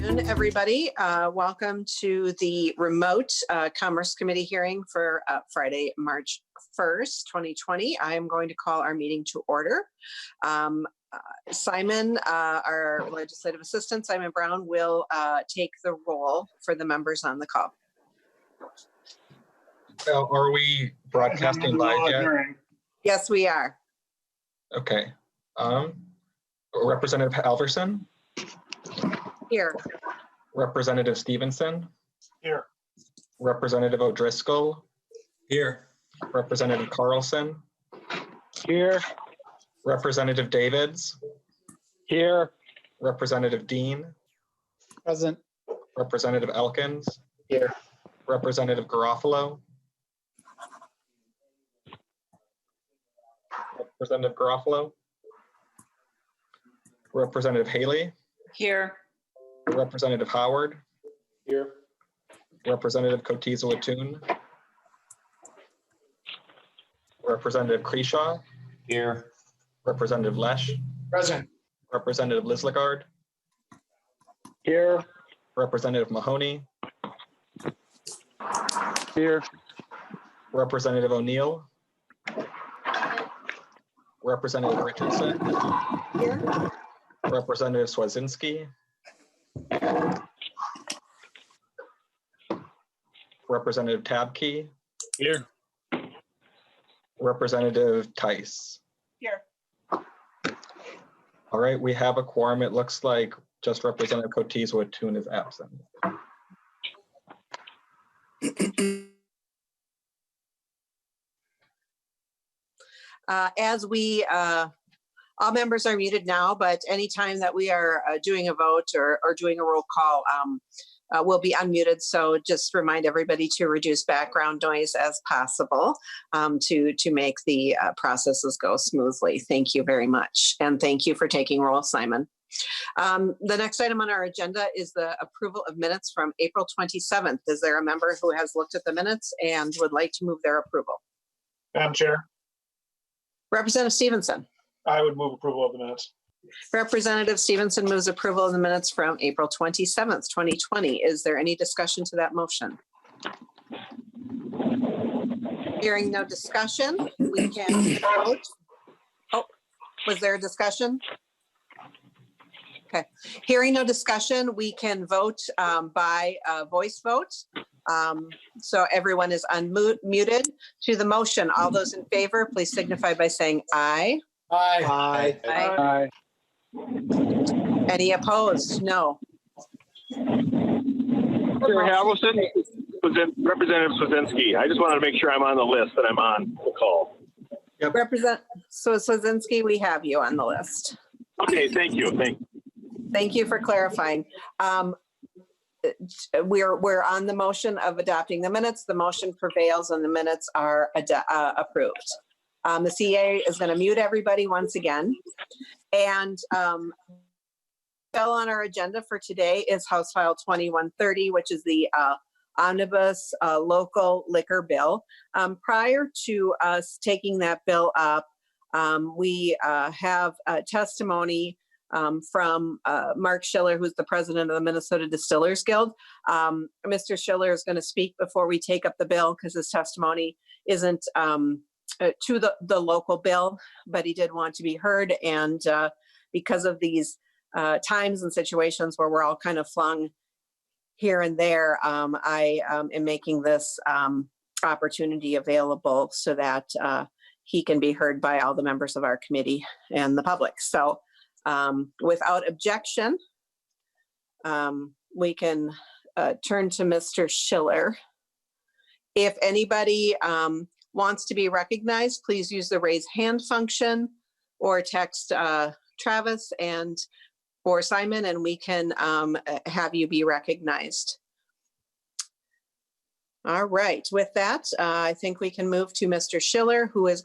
afternoon, everybody. Welcome to the remote Commerce Committee hearing for Friday, March 1st, 2020. I am going to call our meeting to order. Simon, our legislative assistant, Simon Brown, will take the roll for the members on the call. Are we broadcasting live yet? Yes, we are. Okay. Representative Halverson? Here. Representative Stevenson? Here. Representative O'Driscoll? Here. Representative Carlson? Here. Representative Davids? Here. Representative Dean? Present. Representative Elkins? Here. Representative Garofalo? Representative Garofalo? Representative Haley? Here. Representative Howard? Here. Representative Cotiza-Wattoon? Representative Creshaw? Here. Representative Lesh? Present. Representative Lislegard? Here. Representative Mahoney? Here. Representative O'Neill? Representative Richardson? Here. Representative Swazinski? Representative Tabke? Here. Representative Tice? Here. All right, we have a quorum. It looks like just Representative Cotiza-Wattoon is absent. As we, all members are muted now, but anytime that we are doing a vote or doing a roll call, we'll be unmuted. So just remind everybody to reduce background noise as possible to make the processes go smoothly. Thank you very much. And thank you for taking roll, Simon. The next item on our agenda is the approval of minutes from April 27th. Is there a member who has looked at the minutes and would like to move their approval? Madam Chair, Representative Stevenson. I would move approval of the minutes. Representative Stevenson moves approval of the minutes from April 27th, 2020. Is there any discussion to that motion? Hearing no discussion, we can vote. Oh, was there a discussion? Okay. Hearing no discussion, we can vote by voice vote. So everyone is unmuted. To the motion, all those in favor, please signify by saying aye. Aye. Aye. Any opposed? No. Chair Halverson, Representative Swazinski. I just wanted to make sure I'm on the list and I'm on the call. Yep. So Swazinski, we have you on the list. Okay, thank you. Thank you for clarifying. We're on the motion of adopting the minutes. The motion prevails and the minutes are approved. The CA is going to mute everybody once again. And on our agenda for today is House File 2130, which is the Omnibus local liquor bill. Prior to us taking that bill up, we have testimony from Mark Schiller, who's the president of the Minnesota Distillers Guild. Mr. Schiller is going to speak before we take up the bill because his testimony isn't to the local bill, but he did want to be heard. And because of these times and situations where we're all kind of flung here and there, I am making this opportunity available so that he can be heard by all the members of our committee and the public. So without objection, we can turn to Mr. Schiller. If anybody wants to be recognized, please use the raise hand function or text Travis or Simon, and we can have you be recognized. All right, with that, I think we can move to Mr. Schiller, who has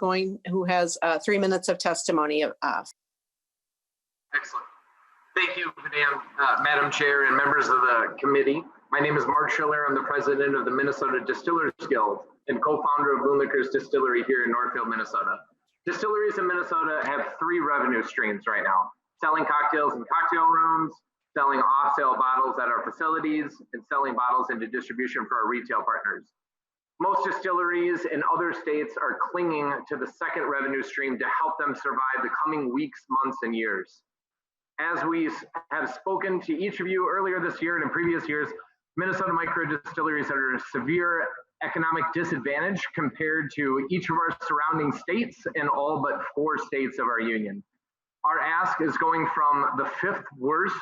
3 minutes of testimony. Excellent. Thank you, Madam Chair and members of the committee. My name is Mark Schiller. I'm the president of the Minnesota Distillers Guild and co-founder of Loon Liquors Distillery here in Northfield, Minnesota. Distilleries in Minnesota have 3 revenue streams right now: selling cocktails in cocktail rooms, selling off-sale bottles at our facilities, and selling bottles into distribution for our retail partners. Most distilleries in other states are clinging to the second revenue stream to help them survive the coming weeks, months, and years. As we have spoken to each of you earlier this year and in previous years, Minnesota micro distilleries are at a severe economic disadvantage compared to each of our surrounding states and all but 4 states of our union. Our ask is going from the 5th worst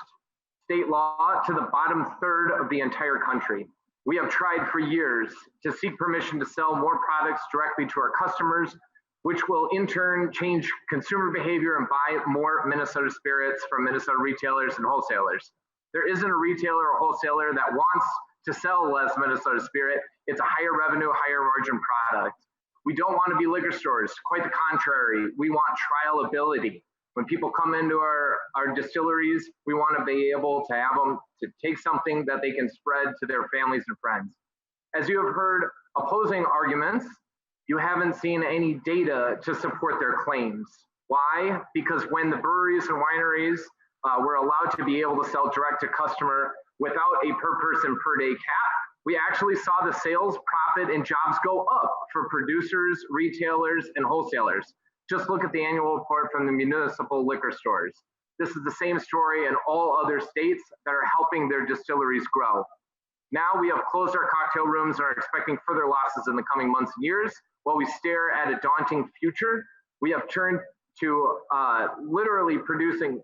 state law to the bottom 1/3 of the entire country. We have tried for years to seek permission to sell more products directly to our customers, which will in turn change consumer behavior and buy more Minnesota spirits from Minnesota retailers and wholesalers. There isn't a retailer or wholesaler that wants to sell less Minnesota spirit. It's a higher revenue, higher margin product. We don't want to be liquor stores. Quite the contrary. We want trialability. When people come into our distilleries, we want to be able to have them to take something that they can spread to their families and friends. As you have heard opposing arguments, you haven't seen any data to support their claims. Why? Because when the breweries and wineries were allowed to be able to sell direct to customer without a per person per day cap, we actually saw the sales, profit, and jobs go up for producers, retailers, and wholesalers. Just look at the annual report from the municipal liquor stores. This is the same story in all other states that are helping their distilleries grow. Now we have closed our cocktail rooms and are expecting further losses in the coming months and years. While we stare at a daunting future, we have turned to literally producing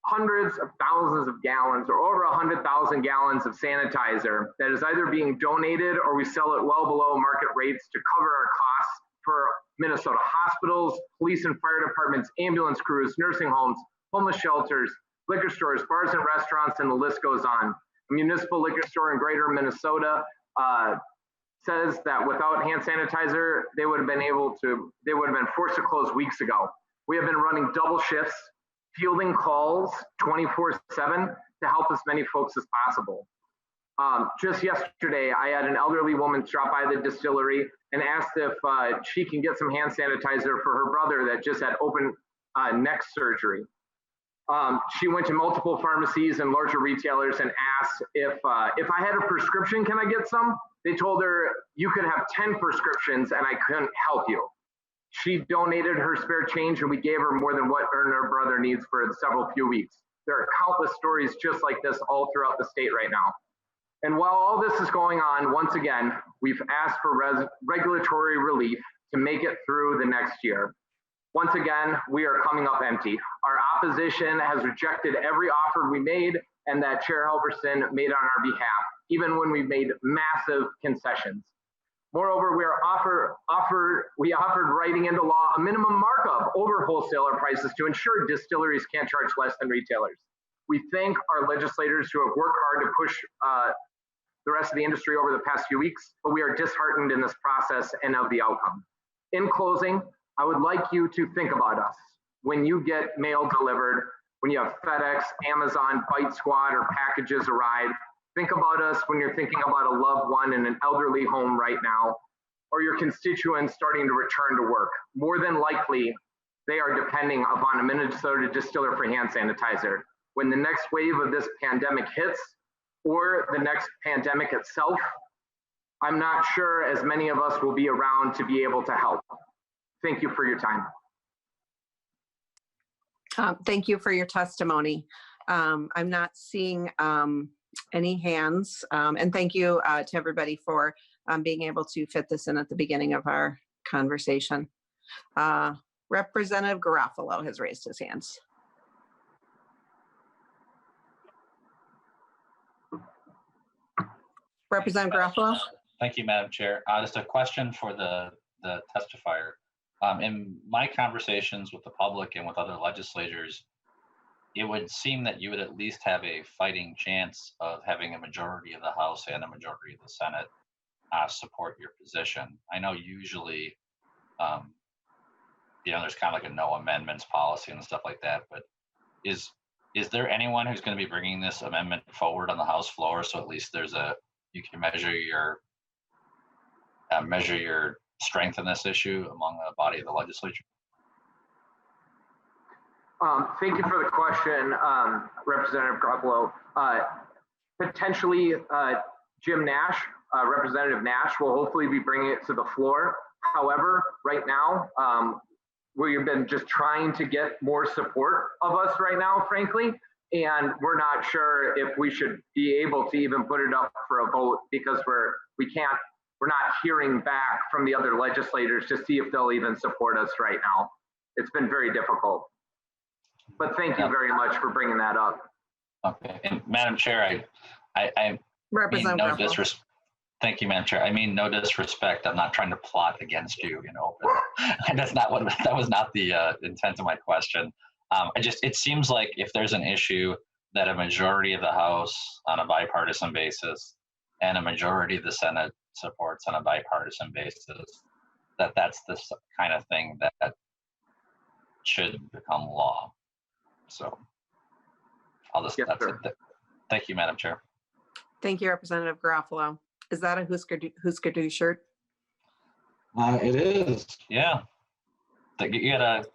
hundreds of thousands of gallons or over 100,000 gallons of sanitizer that is either being donated or we sell it well below market rates to cover our costs for Minnesota hospitals, police and fire departments, ambulance crews, nursing homes, homeless shelters, liquor stores, bars and restaurants, and the list goes on. A municipal liquor store in greater Minnesota says that without hand sanitizer, they would have been forced to close weeks ago. We have been running double shifts, fielding calls 24/7 to help as many folks as possible. Just yesterday, I had an elderly woman drop by the distillery and asked if she can get some hand sanitizer for her brother that just had open neck surgery. She went to multiple pharmacies and larger retailers and asked if I had a prescription, can I get some? They told her, you could have 10 prescriptions and I couldn't help you. She donated her spare change and we gave her more than what her and her brother needs for several few weeks. There are countless stories just like this all throughout the state right now. And while all this is going on, once again, we've asked for regulatory relief to make it through the next year. Once again, we are coming up empty. Our opposition has rejected every offer we made and that Chair Halverson made on our behalf, even when we made massive concessions. Moreover, we offered writing into law a minimum markup over wholesaler prices to ensure distilleries can't charge less than retailers. We thank our legislators who have worked hard to push the rest of the industry over the past few weeks, but we are disheartened in this process and of the outcome. In closing, I would like you to think about us when you get mail delivered, when you have FedEx, Amazon, Bite Squad, or packages arrive. Think about us when you're thinking about a loved one in an elderly home right now, or your constituents starting to return to work. More than likely, they are depending upon a Minnesota distiller for hand sanitizer. When the next wave of this pandemic hits, or the next pandemic itself, I'm not sure as many of us will be around to be able to help. Thank you for your time. Thank you for your testimony. I'm not seeing any hands. And thank you to everybody for being able to fit this in at the beginning of our conversation. Representative Garofalo has raised his hands. Representative Garofalo? Thank you, Madam Chair. Just a question for the testifier. In my conversations with the public and with other legislators, it would seem that you would at least have a fighting chance of having a majority of the House and a majority of the Senate support your position. I know usually, there's kind of like a no amendments policy and stuff like that, but is there anyone who's going to be bringing this amendment forward on the House floor, so at least you can measure your strength in this issue among the body of the legislature? Thank you for the question, Representative Garofalo. Potentially, Jim Nash, Representative Nash, will hopefully be bringing it to the floor. However, right now, we've been just trying to get more support of us right now, frankly, and we're not sure if we should be able to even put it up for a vote because we're not hearing back from the other legislators to see if they'll even support us right now. It's been very difficult. But thank you very much for bringing that up. Okay, and Madam Chair, I mean Representative no Garofalo. disrespect. Thank you, Madam Chair. I mean no disrespect. I'm not trying to plot against you. You know, and that was not the intent of my question. It seems like if there's an issue that a majority of the House on a bipartisan basis and a majority of the Senate supports on a bipartisan basis, that's the kind of thing that should become law. So I'll just, Yes, that's sir. it. Thank you, Madam Chair. Thank you, Representative Garofalo. Is that a Husker Du shirt? It is. Yeah. You got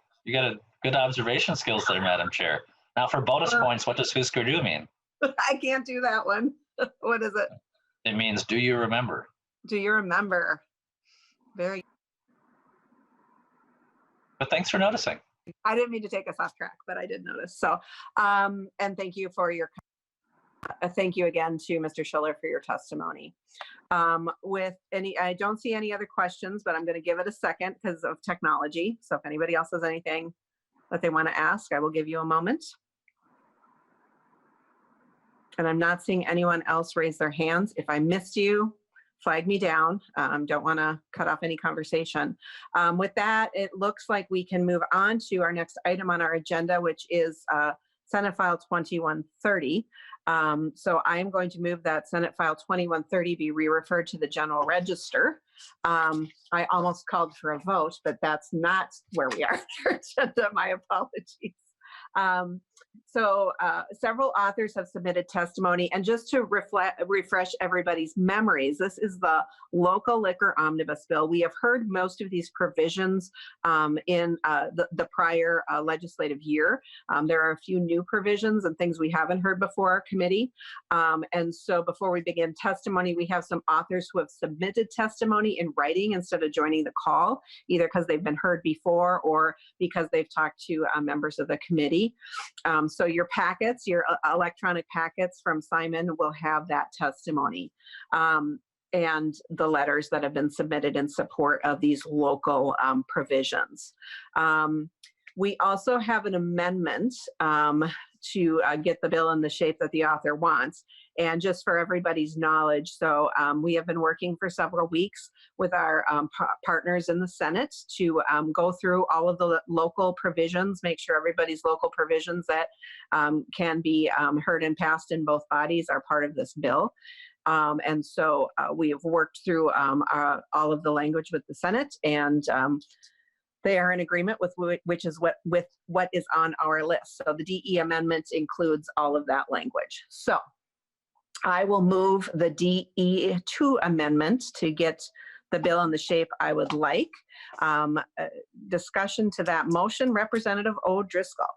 a good observation skills there, Madam Chair. Now for bonus points, what does Husker Du mean? I can't do that one. What is it? It means, do you remember? Do you remember? Very. But thanks for noticing. I didn't mean to take us off track, but I did notice. So, and thank you for your, thank you again to Mr. Schiller for your testimony. I don't see any other questions, but I'm going to give it a second because of technology. So if anybody else has anything that they want to ask, I will give you a moment. And I'm not seeing anyone else raise their hands. If I missed you, flag me down. Don't want to cut off any conversation. With that, it looks like we can move on to our next item on our agenda, which is Senate File 2130. So I am going to move that Senate File 2130 be re-referred to the General Register. I almost called for a vote, but that's not where we are on our agenda. My apologies. Several authors have submitted testimony, and just to refresh everybody's memories, this is the local liquor omnibus bill. We have heard most of these provisions in the prior legislative year. There are a few new provisions and things we haven't heard before our committee. And so before we begin testimony, we have some authors who have submitted testimony in writing instead of joining the call, either because they've been heard before or because they've talked to members of the committee. So your packets, your electronic packets from Simon will have that testimony and the letters that have been submitted in support of these local provisions. We also have an amendment to get the bill in the shape that the author wants. And just for everybody's knowledge, so we have been working for several weeks with our partners in the Senate to go through all of the local provisions, make sure everybody's local provisions that can be heard and passed in both bodies are part of this bill. And so we have worked through all of the language with the Senate, and they are in agreement with what is on our list. So the DE amendment includes all of that language. So I will move the DE2 amendment to get the bill in the shape I would like. Discussion to that motion, Representative O'Driscoll.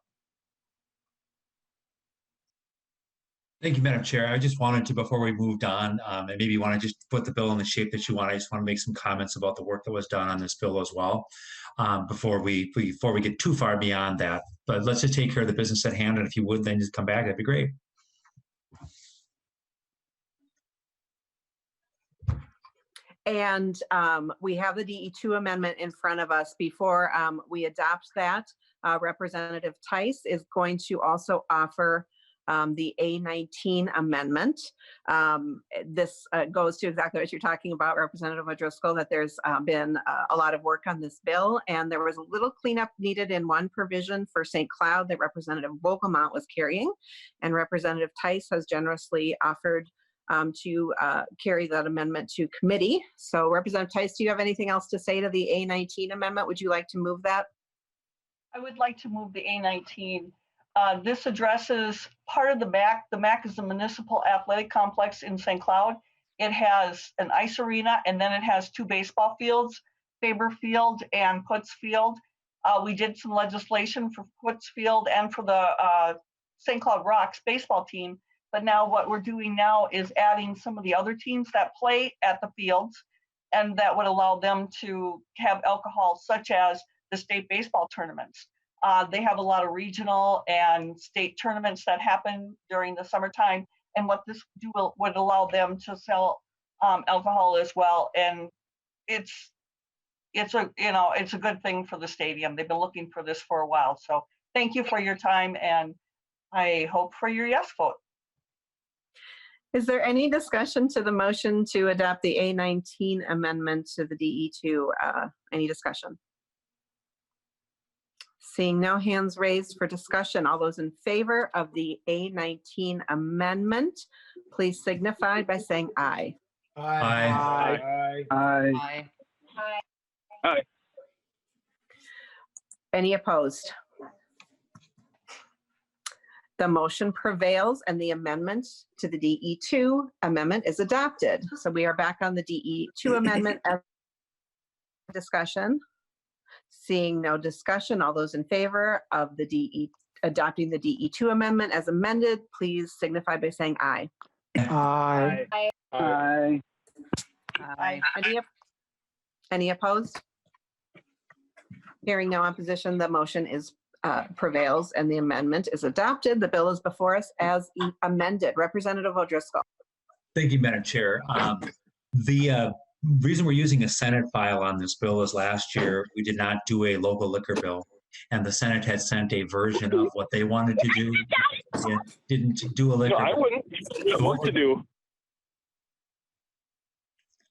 Thank you, Madam Chair. I just wanted to, before we moved on, and maybe you want to just put the bill in the shape that you want, I just want to make some comments about the work that was done on this bill as well, before we get too far beyond that. But let's just take care of the business at hand, and if you would, then just come back, that'd be great. And we have the DE2 amendment in front of us. Before we adopt that, Representative Tice is going to also offer the A19 amendment. This goes to exactly what you're talking about, Representative O'Driscoll, that there's been a lot of work on this bill, and there was a little cleanup needed in one provision for St. Cloud that Representative Vogelmont was carrying, and Representative Tice has generously offered to carry that amendment to committee. So Representative Tice, do you have anything else to say to the A19 amendment? Would you like to move that? I would like to move the A19. This addresses part of the MAC. The MAC is the Municipal Athletic Complex in St. Cloud. It has an ice arena, and then it has two baseball fields, Faber Field and Putz Field. We did some legislation for Footsfield and for the St. Cloud Rocks baseball team. But now what we're doing now is adding some of the other teams that play at the fields, and that would allow them to have alcohol, such as the state baseball tournaments. They have a lot of regional and state tournaments that happen during the summertime, and what this would allow them to sell alcohol as well. And it's a good thing for the stadium. They've been looking for this for a while. So thank you for your time, and I hope for your yes vote. Is there any discussion to the motion to adopt the A19 amendment to the DE2? Any discussion? Seeing no hands raised for discussion, all those in favor of the A19 amendment, please signify by saying aye. Aye. Aye. Aye. Any opposed? The motion prevails and the amendment to the DE2 amendment is adopted. So we are back on the DE2 amendment. Discussion. Seeing no discussion, all those in favor of the adopting the DE2 amendment as amended, please signify by saying aye. Aye. Aye. Aye. Any opposed? Hearing no opposition, the motion prevails and the amendment is adopted. The bill is before us as amended. Representative O'Driscoll. Thank you, Madam Chair. The reason we're using a Senate file on this bill is last year we did not do a local liquor bill, and the Senate had sent a version of what they wanted to do. It didn't do a liquor No, I bill. wouldn't. You have work to do.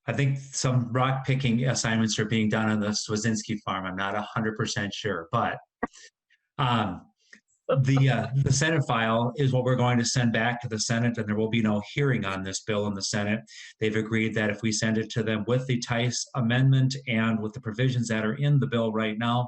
I think some rock picking assignments are being done on the Swazinski farm. I'm not 100% sure, but the Senate file is what we're going to send back to the Senate, and there will be no hearing on this bill in the Senate. They've agreed that if we send it to them with the Tice amendment and with the provisions that are in the bill right now,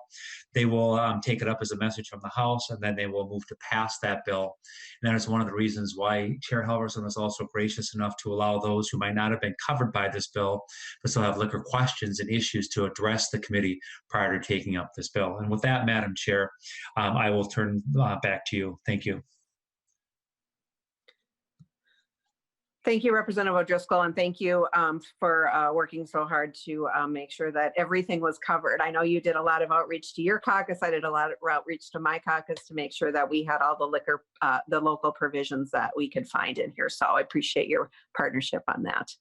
they will take it up as a message from the House, and then they will move to pass that bill. And that is one of the reasons why Chair Halverson was also gracious enough to allow those who might not have been covered by this bill but still have liquor questions and issues to address the committee prior to taking up this bill. And with that, Madam Chair, I will turn back to you. Thank you. Thank you, Representative O'Driscoll, and thank you for working so hard to make sure that everything was covered. I know you did a lot of outreach to your caucus. I did a lot of outreach to my caucus to make sure that we had all the local provisions that we could find in here. So I appreciate your partnership on that.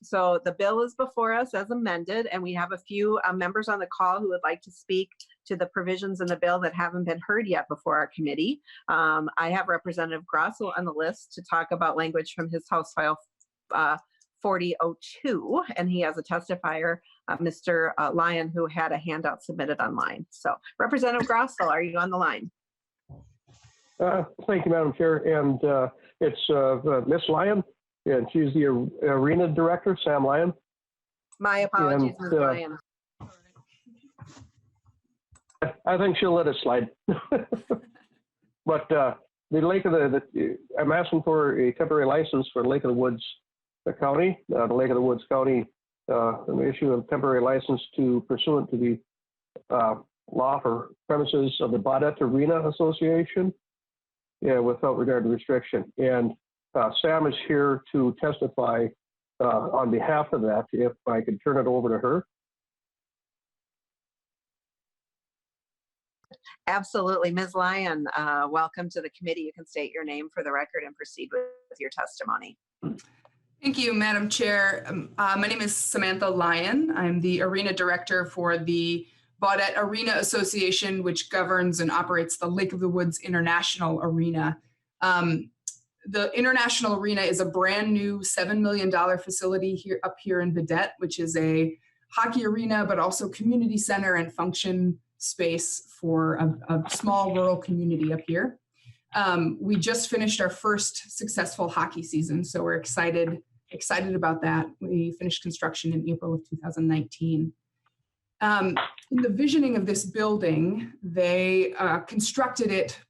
So the bill is before us as amended, and we have a few members on the call who would like to speak to the provisions in the bill that haven't been heard yet before our committee. I have Representative Grosso on the list to talk about language from his House File 4002, and he has a testifier, Mr. Lyon, who had a handout submitted online. So Representative Grosso, are you on the line? Thank you, Madam Chair. And it's Miss Lyon, and she's the arena director, Sam Lyon. My apologies, Ms. Lyon. I think she'll let it slide. But the Lake of I'm asking for a temporary license for Lake of the Woods County. The Lake of the Woods County an issue of temporary license to pursuant to the law for premises of the Baudette Arena Association, without regard to restriction. And Sam is here to testify on behalf of that, if I could turn it over to her. Absolutely. Ms. Lyon, welcome to the committee. You can state your name for the record and proceed with your testimony. Thank you, Madam Chair. My name is Samantha Lyon. I'm the arena director for the Baudette Arena Association, which governs and operates the Lake of the Woods International Arena. The International Arena is a brand new $7 million facility up here in Baudette, which is a hockey arena, but also community center and function space for a small rural community up here. We just finished our first successful hockey season, so we're excited about that. We finished construction in April of 2019. In the visioning of this building, they constructed it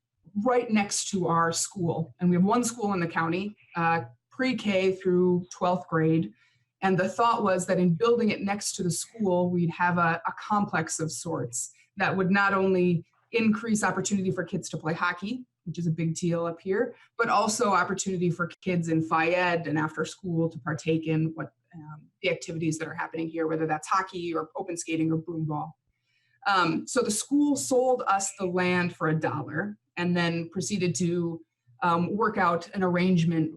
right next to our school. And we have one school in the county, pre-K through 12th grade. And the thought was that in building it next to the school, we'd have a complex of sorts that would not only increase opportunity for kids to play hockey, which is a big deal up here, but also opportunity for kids in Phi-Ed and after school to partake in what the activities that are happening here, whether that's hockey or open skating or broomball. So the school sold us the land for $1 and then proceeded to work out an arrangement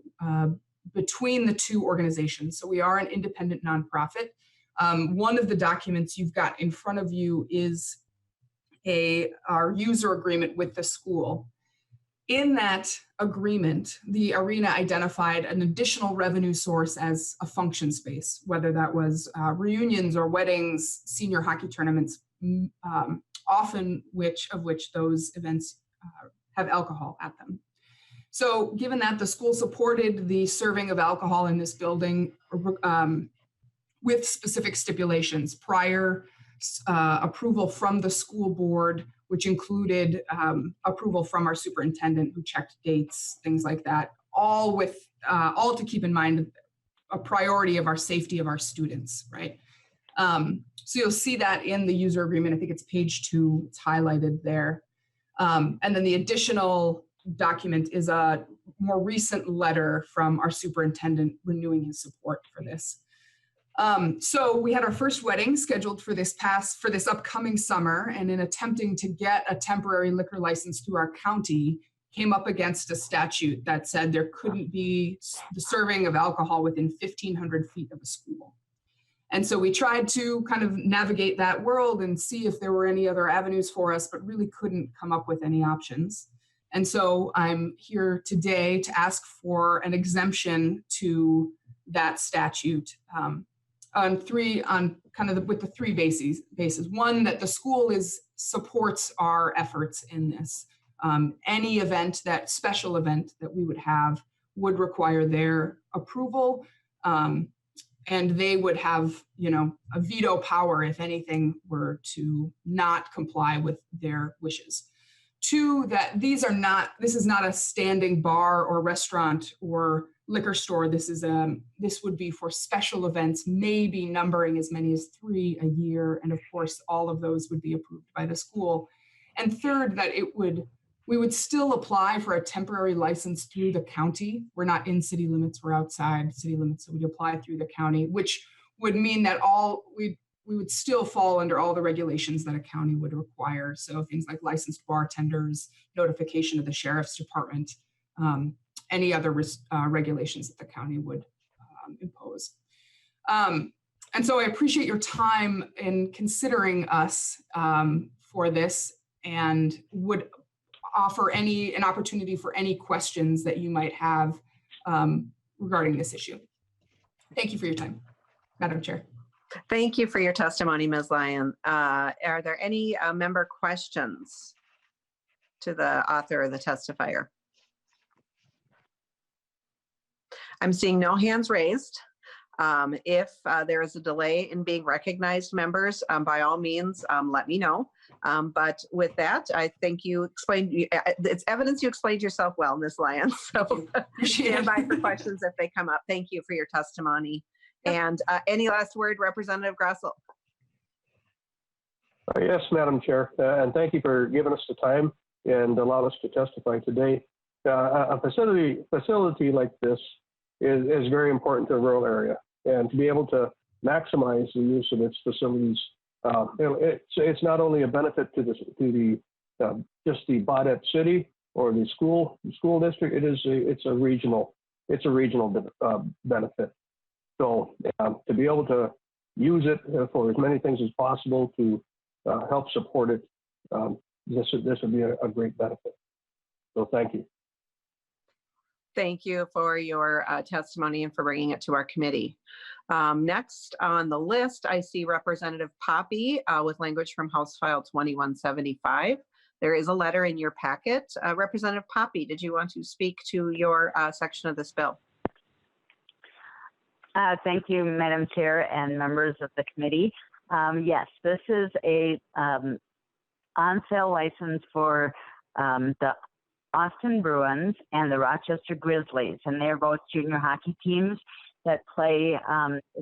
between the two organizations. So we are an independent nonprofit. One of the documents you've got in front of you is our user agreement with the school. In that agreement, the arena identified an additional revenue source as a function space, whether that was reunions or weddings, senior hockey tournaments, often which those events have alcohol at them. So given that, the school supported the serving of alcohol in this building with specific stipulations, prior approval from the school board, which included approval from our superintendent who checked dates, things like that, all to keep in mind a priority of our safety of our students, right? So you'll see that in the user agreement. I think it's page 2, it's highlighted there. And then the additional document is a more recent letter from our superintendent renewing his support for this. So we had our first wedding scheduled for this upcoming summer, and in attempting to get a temporary liquor license through our county, came up against a statute that said there couldn't be the serving of alcohol within 1,500 feet of a school. And so we tried to kind of navigate that world and see if there were any other avenues for us, but really couldn't come up with any options. And so I'm here today to ask for an exemption to that statute with the three bases. One, that the school supports our efforts in this. Any special event that we would have would require their approval. And they would have, a veto power if anything were to not comply with their wishes. 2, that this is not a standing bar or restaurant or liquor store. This would be for special events, maybe numbering as many as 3 a year. And of course, all of those would be approved by the school. And 3rd, that we would still apply for a temporary license through the county. We're not in city limits, we're outside city limits, so we'd apply through the county, which would mean that we would still fall under all the regulations that a county would require. So things like licensed bartenders, notification of the sheriff's department, any other regulations that the county would impose. And so I appreciate your time in considering us for this, and would offer an opportunity for any questions that you might have regarding this issue. Thank you for your time, Madam Chair. Thank you for your testimony, Ms. Lyon. Are there any member questions to the author or the testifier? I'm seeing no hands raised. If there is a delay in being recognized, members, by all means, let me know. But with that, I think it's evidence you explained yourself well, Ms. Lyon. So stand by for questions if they come up. Thank you for your testimony. And any last word, Representative Grossel? Yes, Madam Chair, and thank you for giving us the time and allow us to testify today. A facility like this is very important to a rural area, and to be able to maximize the use of its facilities, it's not only a benefit to just the Baudette city or the school district. It's a regional benefit. So to be able to use it for as many things as possible to help support it, this would be a great benefit. So thank you. Thank you for your testimony and for bringing it to our committee. Next on the list, I see Representative Poppy with language from House File 2175. There is a letter in your packet. Representative Poppy, did you want to speak to your section of this bill? Thank you, Madam Chair and members of the committee. Yes, this is a on-sale license for the Austin Bruins and the Rochester Grizzlies, and they're both junior hockey teams that play.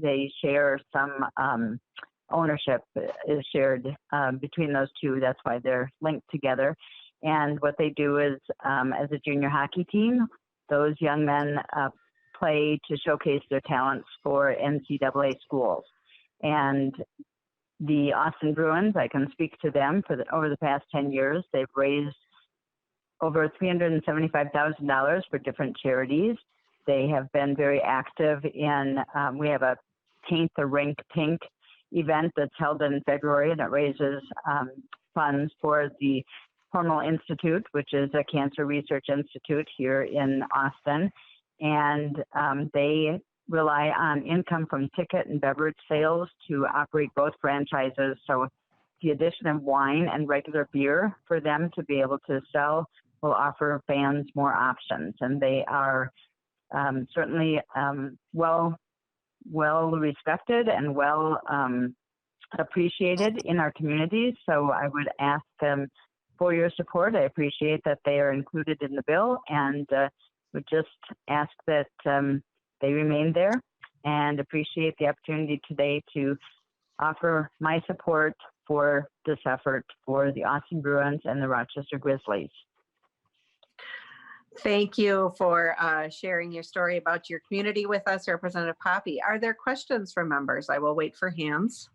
They share some ownership is shared between those two. That's why they're linked together. And what they do is, as a junior hockey team, those young men play to showcase their talents for NCAA schools. And the Austin Bruins, I can speak to them over the past 10 years. They've raised over $375,000 for different charities. They have been very active in, we have a Paint the Rink Pink event that's held in February, and it raises funds for the Hormel Institute, which is a cancer research institute here in Austin. And they rely on income from ticket and beverage sales to operate both franchises. So the addition of wine and regular beer for them to be able to sell will offer fans more options. And they are certainly well respected and well appreciated in our communities. So I would ask them for your support. I appreciate that they are included in the bill, and would just ask that they remain there, and appreciate the opportunity today to offer my support for this effort for the Austin Bruins and the Rochester Grizzlies. Thank you for sharing your story about your community with us, Representative Poppy. Are there questions from members? I will wait for hands.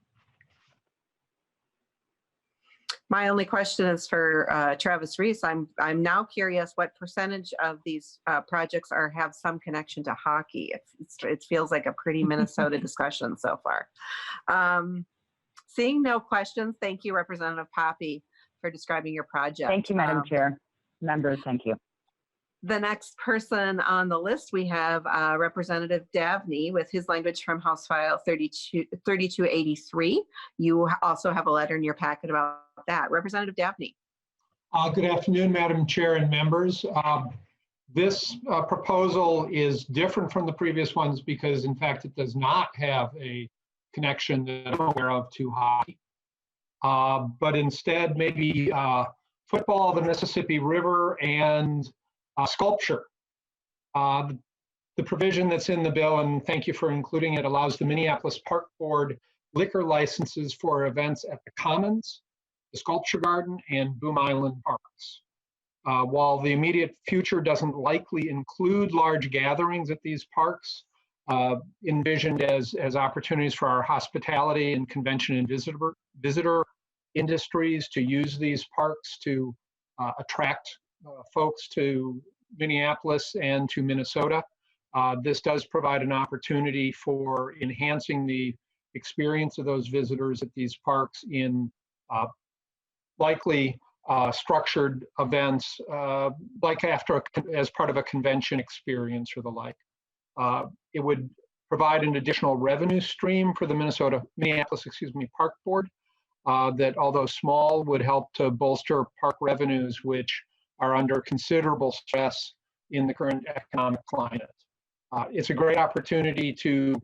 My only question is for Travis Reese. I'm now curious what percentage of these projects have some connection to hockey. It feels like a pretty Minnesota discussion so far. Seeing no questions, thank you, Representative Poppy, for describing your project. Thank you, Madam Chair. Members, thank you. The next person on the list, we have Representative Davney with his language from House File 3283. You also have a letter in your packet about that. Representative Davney. Good afternoon, Madam Chair and members. This proposal is different from the previous ones because, in fact, it does not have a connection that I'm aware of to hockey. But instead, maybe football, the Mississippi River, and sculpture. The provision that's in the bill, and thank you for including it, allows the Minneapolis Park Board liquor licenses for events at the Commons, the Sculpture Garden, and Boom Island Parks. While the immediate future doesn't likely include large gatherings at these parks, envisioned as opportunities for our hospitality and convention and visitor industries to use these parks to attract folks to Minneapolis and to Minnesota. This does provide an opportunity for enhancing the experience of those visitors at these parks in likely structured events, like as part of a convention experience or the like. It would provide an additional revenue stream for the Minneapolis Park Board that, although small, would help to bolster park revenues, which are under considerable stress in the current economic climate. It's a great opportunity to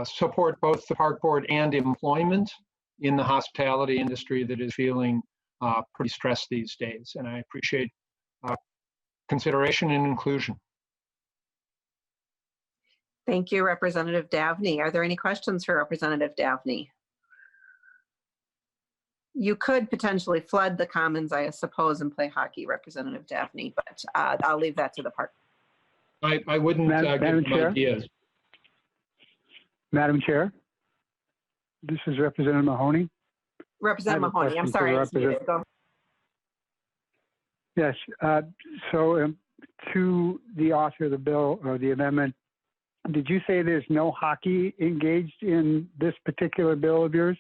support both the park board and employment in the hospitality industry that is feeling pretty stressed these days. And I appreciate consideration and inclusion. Thank you, Representative Davney. Are there any questions for Representative Davney? You could potentially flood the Commons, I suppose, and play hockey, Representative Davney, but I'll leave that to the park. I wouldn't give them ideas. Madam Chair, this is Representative Mahoney. Representative Mahoney, I'm sorry. Yes, so to the author of the bill or the amendment, did you say there's no hockey engaged in this particular bill of yours?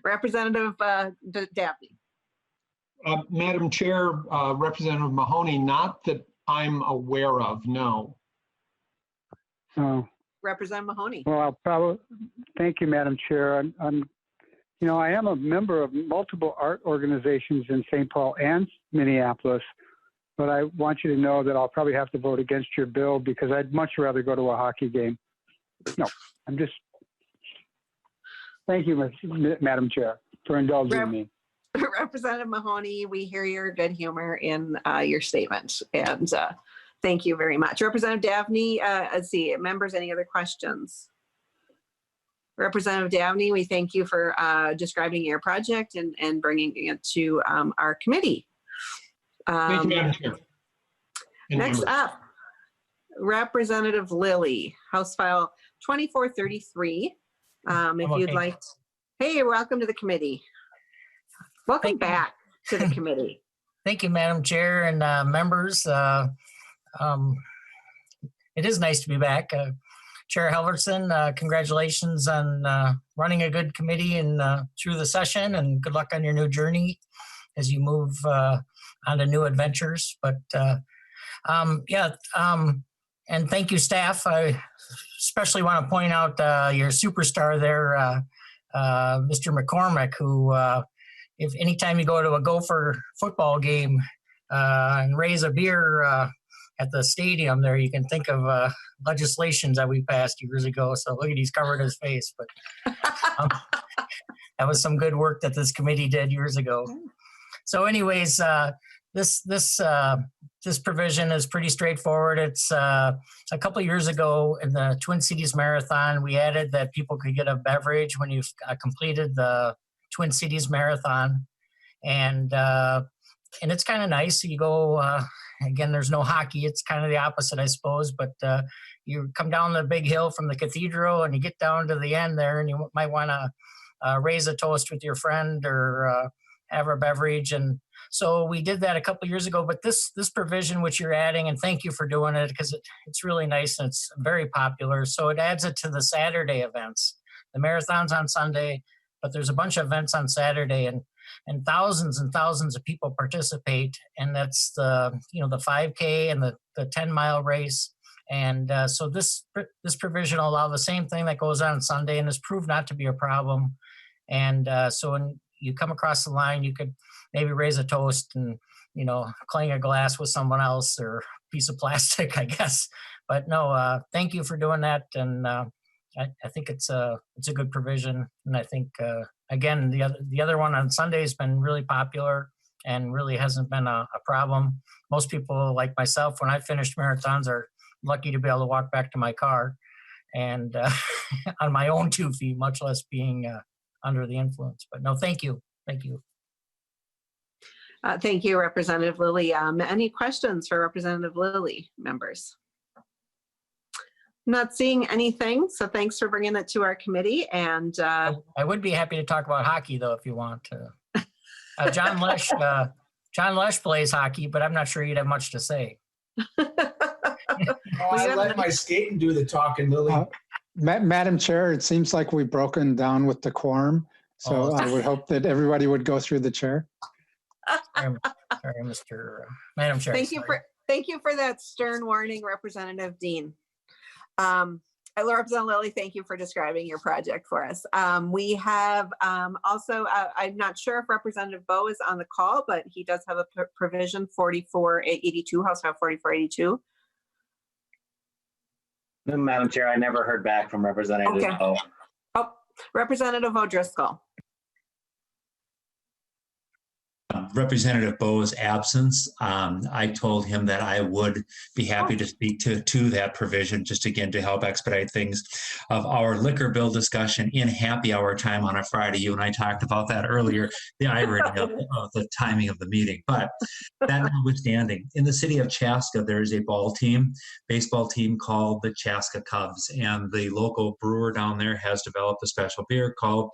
Representative Davney. Madam Chair, Representative Mahoney, not that I'm aware of, no. Oh. Representative Mahoney. Well, I'll probably, thank you, Madam Chair. I am a member of multiple art organizations in St. Paul and Minneapolis, but I want you to know that I'll probably have to vote against your bill because I'd much rather go to a hockey game. No, thank you, Madam Chair, for indulging me. Representative Mahoney, we hear your good humor in your statement, and thank you very much. Representative Davney, let's see, members, any other questions? Representative Downey, we thank you for describing your project and bringing it to our committee. Thank you, Madam Chair. And Next members. up, Representative Lilly, House File 2433. If you'd like, hey, welcome to the committee. Welcome back to the committee. Thank you, Madam Chair and members. It is nice to be back. Chair Halverson, congratulations on running a good committee and through the session, and good luck on your new journey as you move on to new adventures. But and thank you, staff. I especially want to point out your superstar there, Mr. McCormick, who, if anytime you go to a Gopher football game and raise a beer at the stadium there, you can think of legislations that we passed years ago. So look at, he's covered his face, but that was some good work that this committee did years ago. So anyways, this provision is pretty straightforward. It's a couple of years ago in the Twin Cities Marathon, we added that people could get a beverage when you've completed the Twin Cities Marathon. And it's kind of nice. You go, again, there's no hockey. It's kind of the opposite, I suppose. But you come down the big hill from the cathedral and you get down to the end there, and you might want to raise a toast with your friend or have a beverage. And so we did that a couple of years ago. But this provision, which you're adding, and thank you for doing it, because it's really nice and it's very popular. So it adds it to the Saturday events. The marathon's on Sunday, but there's a bunch of events on Saturday, and thousands and thousands of people participate. And that's the 5K and the 10-mile race. And so this provision will allow the same thing that goes on Sunday, and has proved not to be a problem. And so when you come across the line, you could maybe raise a toast and, clang a glass with someone else or a piece of plastic, I guess. But no, thank you for doing that. And I think it's a good provision. And I think, again, the other one on Sunday has been really popular and really hasn't been a problem. Most people, like myself, when I finished marathons, are lucky to be able to walk back to my car and on my own 2 feet, much less being under the influence. But no, thank you. Thank you. Thank you, Representative Lilly. Any questions for Representative Lilly, members? Not seeing anything, so thanks for bringing it to our committee. And I would be happy to talk about hockey, though, if you want to. John Lesh plays hockey, but I'm not sure you'd have much to say. I let my skating do the talking, Lily. Madam Chair, it seems like we've broken down with the quorum, so I would hope that everybody would go through the chair. Sorry, Madam Chair. Thank you for that stern warning, Representative Dean. Representative Lilly, thank you for describing your project for us. We have also, I'm not sure if Representative Bowe is on the call, but he does have a provision 4482, House File 4482. Madam Chair, I never heard back from Representative Bowe. Oh, Representative O'Driscoll. Representative Bowe's absence, I told him that I would be happy to speak to that provision, just again to help expedite things of our liquor bill discussion in happy hour time on a Friday. You and I talked about that earlier, the irony of the timing of the meeting. But that notwithstanding, in the city of Chaska, there is a baseball team called the Chaska Cubs, and the local brewer down there has developed a special beer called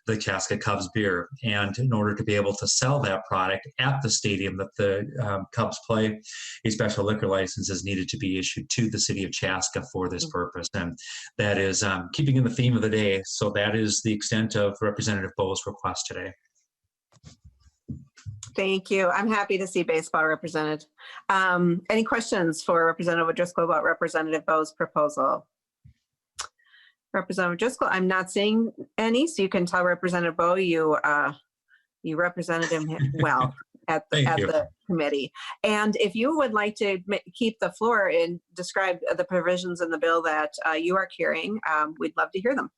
the Chaska Cubs beer. And in order to be able to sell that product at the stadium that the Cubs play, a special liquor license is needed to be issued to the city of Chaska for this purpose. And that is keeping in the theme of the day. So that is the extent of Representative Bowe's request today. Thank you. I'm happy to see baseball represented. Any questions for Representative O'Driscoll about Representative Bowe's proposal? Representative O'Driscoll, I'm not seeing any, so you can tell Representative Bowe you represented him well at the committee. And if you would like to keep the floor and describe the provisions in the bill that you are carrying, we'd love to hear them.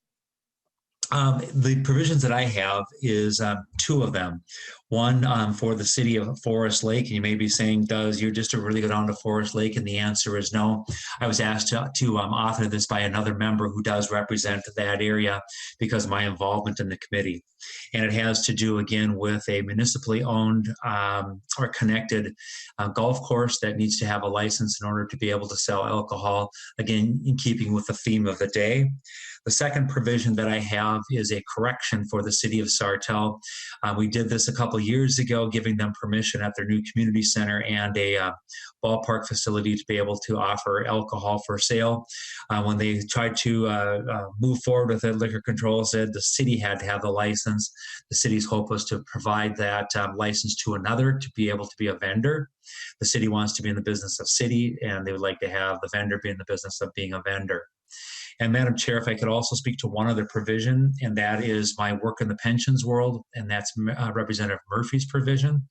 The provisions that I have is 2 of them. One for the city of Forest Lake, and you may be saying, does your district really go down to Forest Lake? And the answer is no. I was asked to author this by another member who does represent that area because of my involvement in the committee. And it has to do, again, with a municipally owned or connected golf course that needs to have a license in order to be able to sell alcohol, again, in keeping with the theme of the day. The second provision that I have is a correction for the city of Sartell. We did this a couple years ago, giving them permission at their new community center and a ballpark facility to be able to offer alcohol for sale. When they tried to move forward with it, liquor control said the city had to have the license. The city's hope was to provide that license to another to be able to be a vendor. The city wants to be in the business of city, and they would like to have the vendor be in the business of being a vendor. And Madam Chair, if I could also speak to one other provision, and that is my work in the pensions world, and that's Representative Murphy's provision.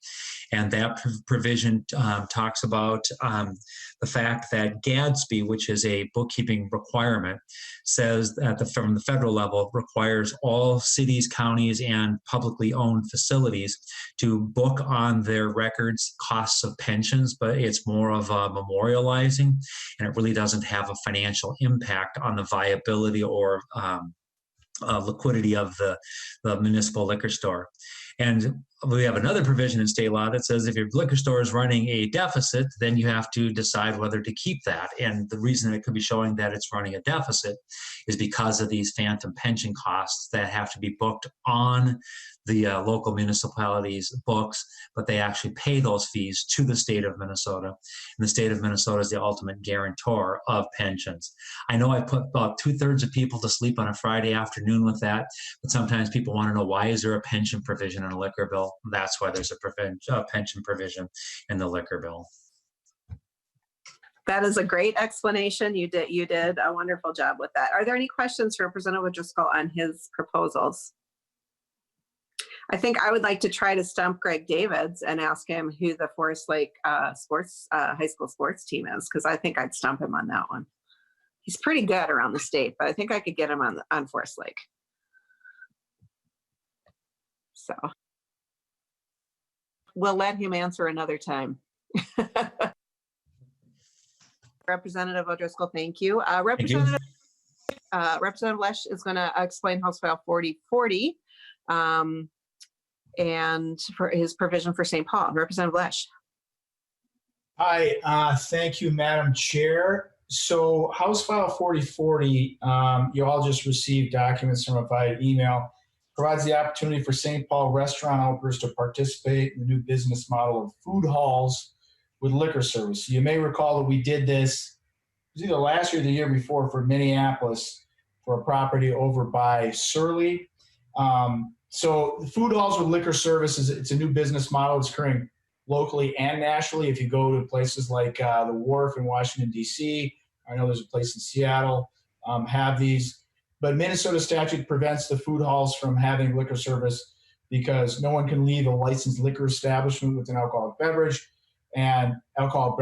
And that provision talks about the fact that GADSB, which is a bookkeeping requirement, says that from the federal level requires all cities, counties, and publicly owned facilities to book on their records costs of pensions, but it's more of a memorializing, and it really doesn't have a financial impact on the viability or liquidity of the municipal liquor store. And we have another provision in state law that says if your liquor store is running a deficit, then you have to decide whether to keep that. And the reason it could be showing that it's running a deficit is because of these phantom pension costs that have to be booked on the local municipalities' books, but they actually pay those fees to the state of Minnesota. And the state of Minnesota is the ultimate guarantor of pensions. I know I put about 2/3 of people to sleep on a Friday afternoon with that, but sometimes people want to know, why is there a pension provision in a liquor bill? That's why there's a pension provision in the liquor bill. That is a great explanation. You did a wonderful job with that. Are there any questions for Representative Driscoll on his proposals? I think I would like to try to stump Greg Davids and ask him who the Forest Lake high school sports team is, because I think I'd stump him on that one. He's pretty good around the state, but I think I could get him on Forest Lake. So we'll let him answer another time. Representative O'Driscoll, thank you. Representative Lesh is going to explain House File 4040 and for his provision for St. Paul. Representative Lesh. Hi, thank you, Madam Chair. So House File 4040, you all just received documents from it via email, provides the opportunity for St. Paul restaurant owners to participate in the new business model of food halls with liquor service. You may recall that we did this, it was either last year or the year before, for Minneapolis for a property over by Surly. So the food halls with liquor service it's a new business model. It's occurring locally and nationally. If you go to places like the Wharf in Washington, D.C., I know there's a place in Seattle, have these. But Minnesota statute prevents the food halls from having liquor service because no one can leave a licensed liquor establishment with an alcoholic beverage, and alcoholic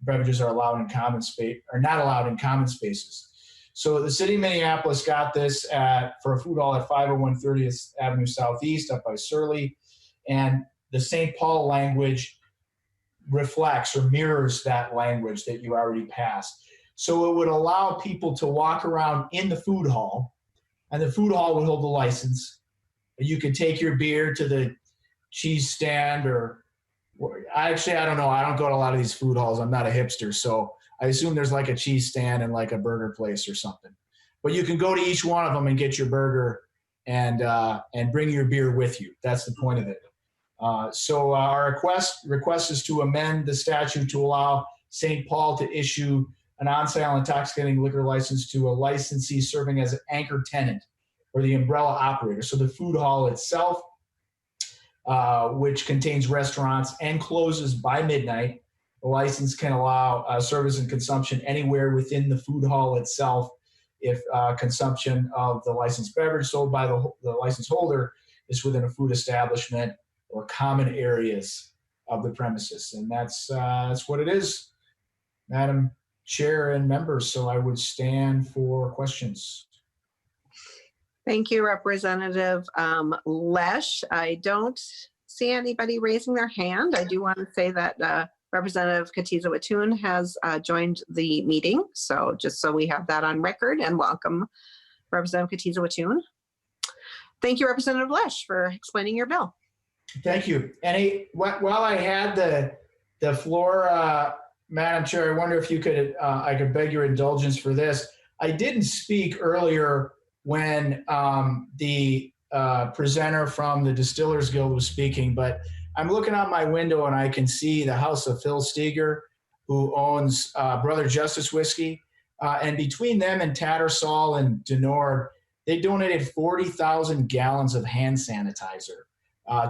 beverages are allowed in common space, are not allowed in common spaces. So the city of Minneapolis got this for a food hall at 501 30th Avenue Southeast up by Surly, and the St. Paul language reflects or mirrors that language that you already passed. So it would allow people to walk around in the food hall, and the food hall would hold the license. You could take your beer to the cheese stand, or actually, I don't know. I don't go to a lot of these food halls. I'm not a hipster, so I assume there's like a cheese stand and like a burger place or something. But you can go to each one of them and get your burger and bring your beer with you. That's the point of it. So our request is to amend the statute to allow St. Paul to issue an on-sale intoxicating liquor license to a licensee serving as an anchor tenant or the umbrella operator. So the food hall itself, which contains restaurants and closes by midnight, the license can allow service and consumption anywhere within the food hall itself if consumption of the licensed beverage sold by the license holder is within a food establishment or common areas of the premises. And that's what it is, Madam Chair and members. So I would stand for questions. Thank you, Representative Lesh. I don't see anybody raising their hand. I do want to say that Representative Katiza-Watun has joined the meeting. So just so we have that on record, and welcome Representative Katiza-Watun. Thank you, Representative Lesh, for explaining your bill. Thank you. And while I had the floor, Madam Chair, I wonder if you could, I could beg your indulgence for this. I didn't speak earlier when the presenter from the Distillers Guild was speaking, but I'm looking out my window and I can see the house of Phil Steger, who owns Brother Justice Whiskey. And between them and Tattersall and Denord, they donated 40,000 gallons of hand sanitizer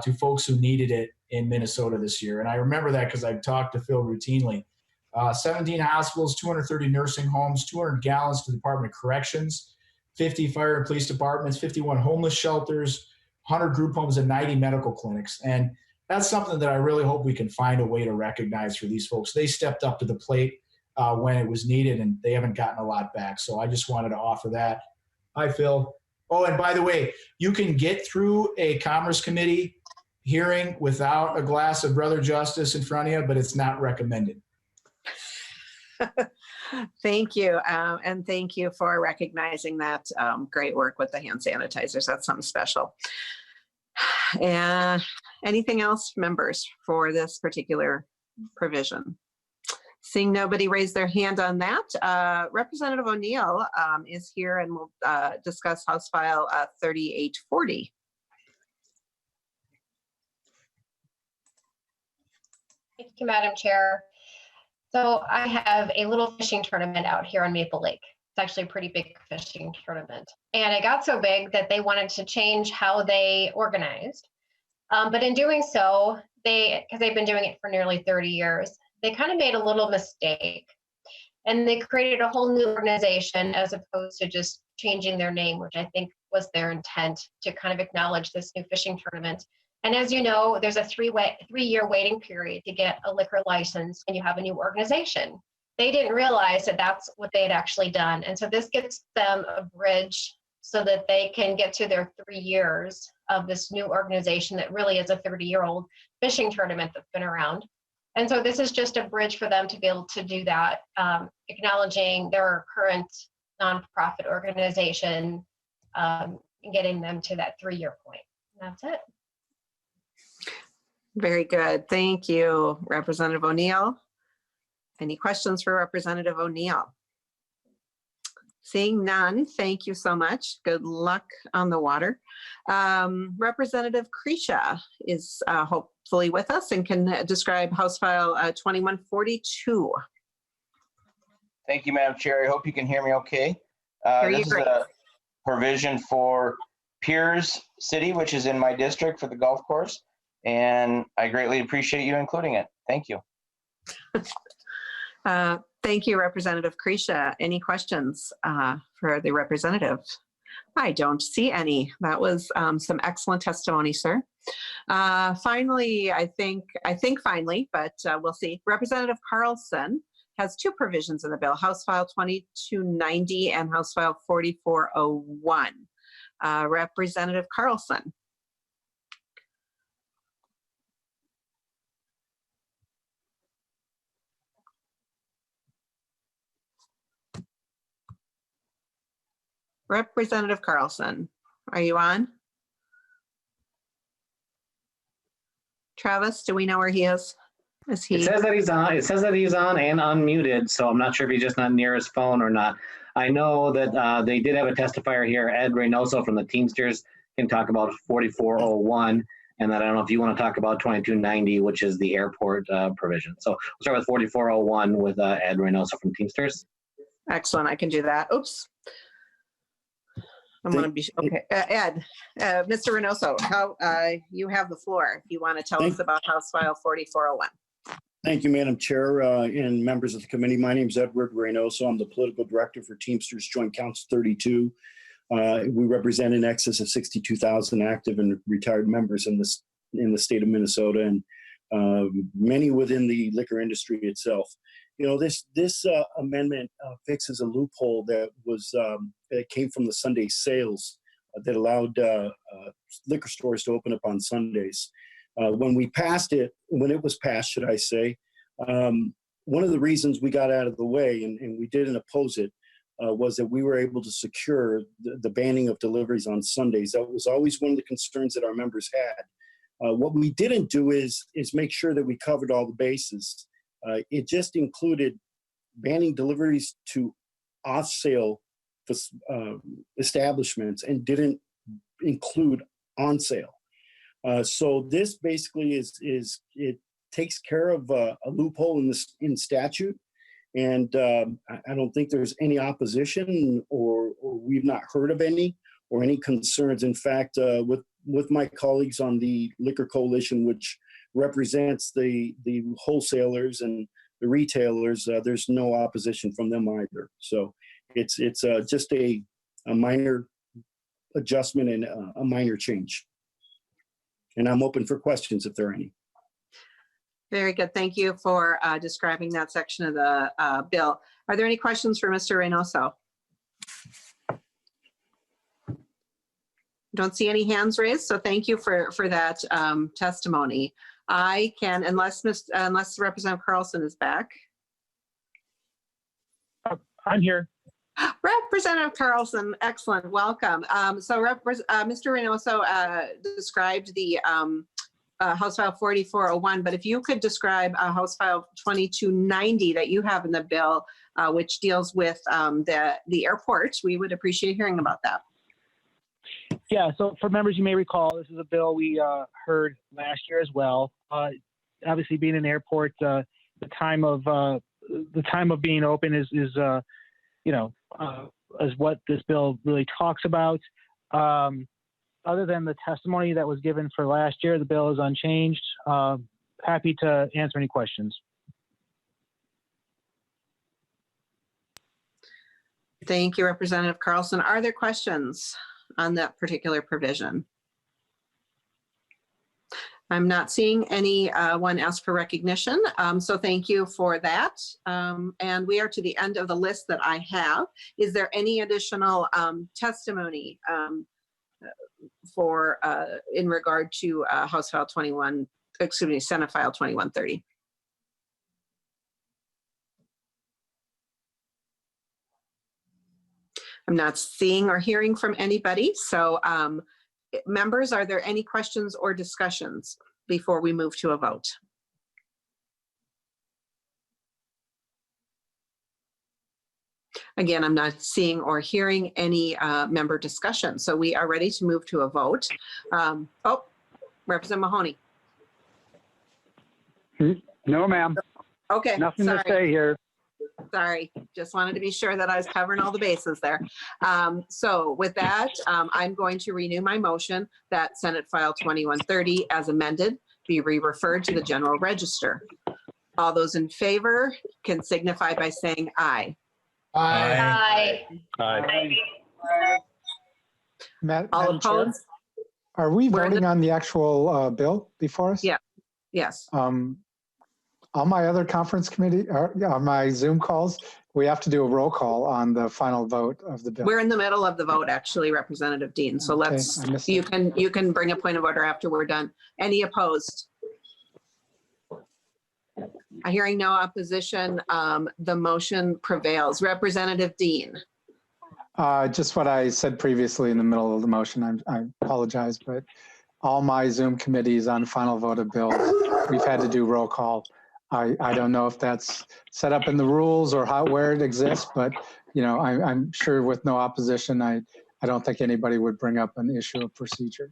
to folks who needed it in Minnesota this year. And I remember that because I've talked to Phil routinely. 17 hospitals, 230 nursing homes, 200 gallons to the Department of Corrections, 50 fire and police departments, 51 homeless shelters, 100 group homes, and 90 medical clinics. And that's something that I really hope we can find a way to recognize for these folks. They stepped up to the plate when it was needed, and they haven't gotten a lot back. So I just wanted to offer that. Hi, Phil. Oh, and by the way, you can get through a Commerce Committee hearing without a glass of Brother Justice in front of you, but it's not recommended. Thank you. And thank you for recognizing that great work with the hand sanitizers. That's something special. And anything else, members, for this particular provision? Seeing nobody raise their hand on that, Representative O'Neill is here and will discuss House File 3840. Thank you, Madam Chair. So I have a little fishing tournament out here on Maple Lake. It's actually a pretty big fishing tournament. And it got so big that they wanted to change how they organized. But in doing so, because they've been doing it for nearly 30 years, they kind of made a little mistake. And they created a whole new organization as opposed to just changing their name, which I think was their intent to kind of acknowledge this new fishing tournament. And as you know, there's a three-year waiting period to get a liquor license when you have a new organization. They didn't realize that that's what they had actually done. And so this gives them a bridge so that they can get to their 3 years of this new organization that really is a 30-year-old fishing tournament that's been around. And so this is just a bridge for them to be able to do that, acknowledging their current nonprofit organization and getting them to that 3-year point. And that's it. Very good. Thank you, Representative O'Neill. Any questions for Representative O'Neill? Seeing none, thank you so much. Good luck on the water. Representative Krisha is hopefully with us and can describe House File 2142. Thank you, Madam Chair. I hope you can hear me okay. This is a provision for Piers City, which is in my district for the golf course. And I greatly appreciate you including it. Thank you. Thank you, Representative Krisha. Any questions for the representative? I don't see any. That was some excellent testimony, sir. Finally, I think finally, but we'll see. Representative Carlson has two provisions in the bill, House File 2290 and House File 4401. Representative Carlson. Representative Carlson, are you on? Travis, do we know where he is? Is he? It says that he's on. It says that he's on and unmuted, so I'm not sure if he's just not near his phone or not. I know that they did have a testifier here, Ed Reynoso from the Teamsters, can talk about 4401, and then I don't know if you want to talk about 2290, which is the airport provision. So we'll start with 4401 with Ed Reynoso from Teamsters. Excellent, I can do that. Oops. I'm going to be, okay. Ed, Mr. Reynoso, how, you have the floor. If you want to tell us about House File 4401. Thank you, Madam Chair and members of the committee. My name is Edward Reynoso. I'm the political director for Teamsters Joint Council 32. We represent in excess of 62,000 active and retired members in the state of Minnesota, and many within the liquor industry itself. You know, this amendment fixes a loophole that was that came from the Sunday sales that allowed liquor stores to open up on Sundays. When it was passed, should I say, one of the reasons we got out of the way and we didn't oppose it was that we were able to secure the banning of deliveries on Sundays. That was always one of the concerns that our members had. What we didn't do is make sure that we covered all the bases. It just included banning deliveries to off-sale establishments and didn't include on sale. So this basically it takes care of a loophole in statute, and I don't think there's any opposition or we've not heard of any or any concerns. In fact, with my colleagues on the Liquor Coalition, which represents the wholesalers and the retailers, there's no opposition from them either. So it's just a minor adjustment and a minor change. And I'm open for questions if there are any. Very good. Thank you for describing that section of the bill. Are there any questions for Mr. Reynoso? Don't see any hands raised, so thank you for that testimony. I can, unless Representative Carlson is back. I'm here. Representative Carlson, excellent, welcome. So Mr. Reynoso described the House File 4401, but if you could describe House File 2290 that you have in the bill, which deals with the airport, we would appreciate hearing about that. Yeah, so for members, you may recall, this is a bill we heard last year as well. Obviously, being an airport, the time of being open is what this bill really talks about. Other than the testimony that was given for last year, the bill is unchanged. Happy to answer any questions. Thank you, Representative Carlson. Are there questions on that particular provision? I'm not seeing anyone ask for recognition, so thank you for that. And we are to the end of the list that I have. Is there any additional testimony for in regard to House File 21, excuse me, Senate File 2130? I'm not seeing or hearing from anybody. So members, are there any questions or discussions before we move to a vote? Again, I'm not seeing or hearing any member discussion. So we are ready to move to a vote. Oh, Representative Mahoney. No, ma'am. Okay. Nothing to say here. Sorry, just wanted to be sure that I was covering all the bases there. So with that, I'm going to renew my motion that Senate File 2130 as amended be re-referred to the General Register. All those in favor can signify by saying aye. Aye. Aye. All opposed? Are we voting on the actual bill before us? Yeah. Yes. On my other conference committee, on my Zoom calls, we have to do a roll call on the final vote of the bill. We're in the middle of the vote, actually, Representative Dean. So Okay, let's, you can bring a point of order after we're done. Any opposed? Hearing no opposition, the motion prevails. Representative Dean. Just what I said previously in the middle of the motion, I apologize, but all my Zoom committees on final vote of bills, we've had to do roll call. I don't know if that's set up in the rules or where it exists, but I'm sure with no opposition, I don't think anybody would bring up an issue of procedure.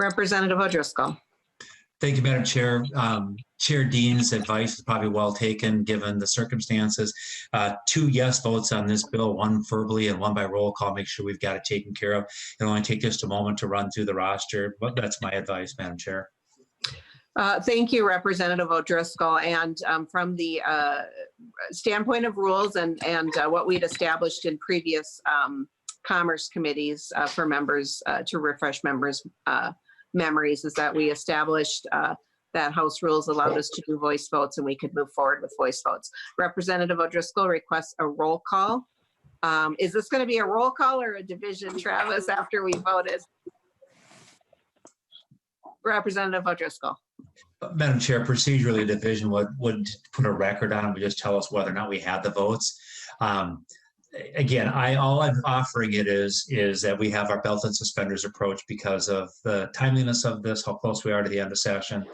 Representative O'Driscoll. Thank you, Madam Chair. Chair Dean's advice is probably well taken given the circumstances. 2 yes votes on this bill, 1 verbally and 1 by roll call. Make sure we've got it taken care of. It'll only take just a moment to run through the roster, but that's my advice, Madam Chair. Thank you, Representative O'Driscoll. And from the standpoint of rules and what we'd established in previous commerce committees for members to refresh members' memories is that we established that House rules allowed us to do voice votes and we could move forward with voice votes. Representative O'Driscoll requests a roll call. Is this going to be a roll call or a division, Travis, after we voted? Representative O'Driscoll. Madam Chair, procedurally, the division would put a record on, would just tell us whether or not we had the votes. Again, all I'm offering it is that we have our belt and suspenders approach because of the timeliness of this, how close we are to the end of session.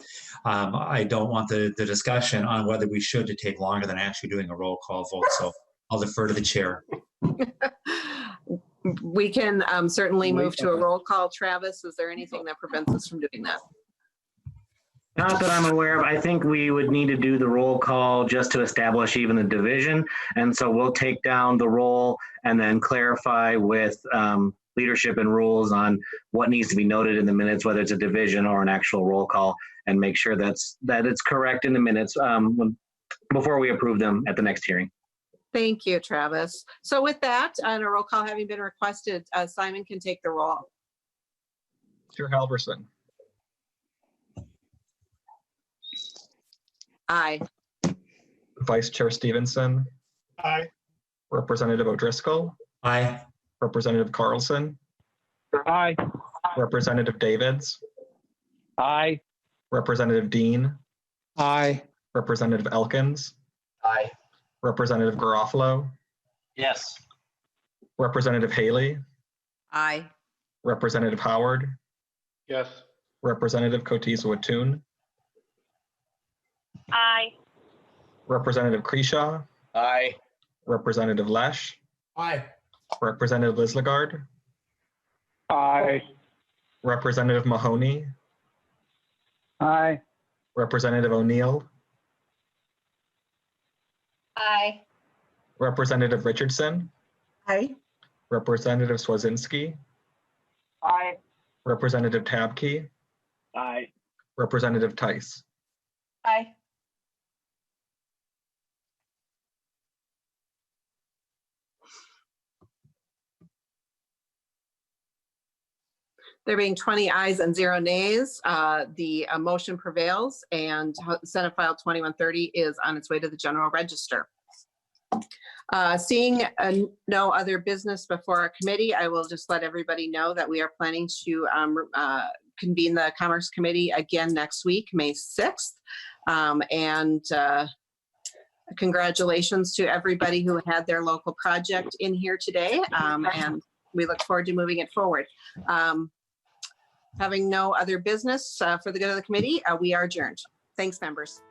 I don't want the discussion on whether we should to take longer than actually doing a roll call vote. So I'll defer to the chair. We can certainly move to a roll call. Travis, is there anything that prevents us from doing that? Not that I'm aware of. I think we would need to do the roll call just to establish even the division. And so we'll take down the roll and then clarify with leadership and rules on what needs to be noted in the minutes, whether it's a division or an actual roll call, and make sure that it's correct in the minutes before we approve them at the next hearing. Thank you, Travis. So with that, and a roll call having been requested, Simon can take the roll. Chair Halverson. Aye. Vice Chair Stevenson. Aye. Representative O'Driscoll. Aye. Representative Carlson. Aye. Representative Davids. Aye. Representative Dean. Aye. Representative Elkins. Aye. Representative Garofalo. Yes. Representative Haley. Aye. Representative Howard. Yes. Representative Cotiza-Wattoon. Aye. Representative Kreshaw. Aye. Representative Lesh. Aye. Representative Lislegard. Aye. Representative Mahoney. Aye. Representative O'Neill. Aye. Representative Richardson. Aye. Representative Swazinski. Aye. Representative Tabke. Aye. Representative Tice. Aye. There being 20 ayes and 0 nays, the motion prevails, and Senate File 2130 is on its way to the General Register. Seeing no other business before our committee, I will just let everybody know that we are planning to convene the Commerce Committee again next week, May 6th. Congratulations to everybody who had their local project in here today, and we look forward to moving it forward. Having no other business for the good of the committee, we are adjourned. Thanks, members.